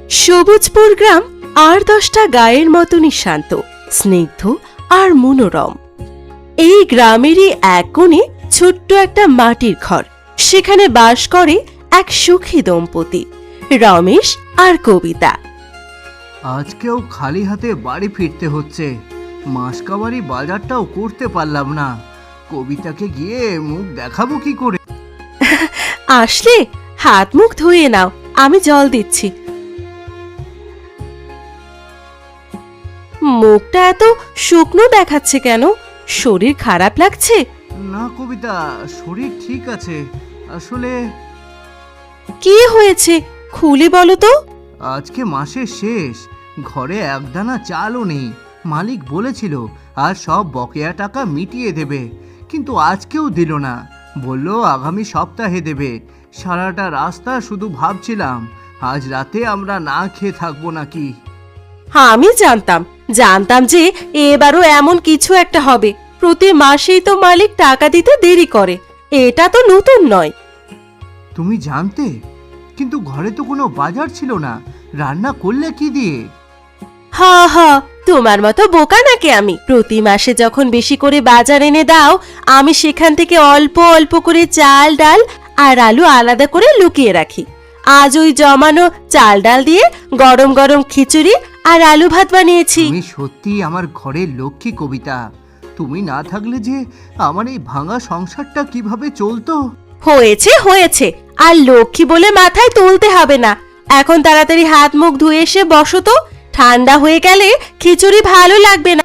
সবুজপুর গ্রাম আর 10টা গায়ের মতনই শান্ত, স্নিগ্ধ আর মনোরম। এই গ্রামেরই এক কোণে ছোট্ট একটা মাটির ঘর। সেখানে বাস করে এক সুখী দম্পতি, রমেশ আর কবিতা। আজকেও খালি হাতে বাড়ি ফিরতে হচ্ছে। মাসকাবারি বাজারটাও করতে পারলাম না। কবিতাকে গিয়ে মুখ দেখাবো কি করে? আসলে হাত মুখ ধুয়ে নাও, আমি জল দিচ্ছি। মুখটা এত শুকনো দেখাচ্ছে কেন? শরীর খারাপ লাগছে? না কবিতা, শরীর ঠিক আছে। আসলে কি হয়েছে খুলে বলো তো। আজকে মাসের শেষ, ঘরে একদানা চালও নেই। মালিক বলেছিল আর সব বকেয়া টাকা মিটিয়ে দেবে, কিন্তু আজকেও দিল না। বলল আগামী সপ্তাহে দেবে। সারাটা রাস্তা শুধু ভাবছিলাম আজ রাতে আমরা না খেয়ে থাকবো নাকি। আমি জানতাম যে এবারও এমন কিছু একটা হবে। প্রতি মাসেই তো মালিক টাকা দিতে দেরি করে, এটা তো নতুন নয়। তুমি জানতে? কিন্তু ঘরে তো কোনো বাজার ছিল না। রান্না করলে কি দিয়ে? হা, তোমার মতো বোকা নাকি আমি? প্রতি মাসে যখন বেশি করে বাজার এনে দাও, আমি সেখান থেকে অল্প অল্প করে চাল ডাল আর আলু আলাদা করে লুকিয়ে রাখি। আজ ওই জমানো চাল ডাল দিয়ে গরম গরম খিচুড়ি আর আলু ভাত বানিয়েছি। তুমি সত্যি আমার ঘরের লক্ষ্মী কবিতা। তুমি না থাকলে যে আমার এই ভাঙা সংসারটা কিভাবে চলতো। হয়েছে, আর লক্ষ্মী বলে মাথায় তুলতে হবে না। এখন তাড়াতাড়ি হাত মুখ ধুয়ে এসে বসো তো, ঠান্ডা হয়ে গেলে খিচুড়ি ভালো লাগবে না।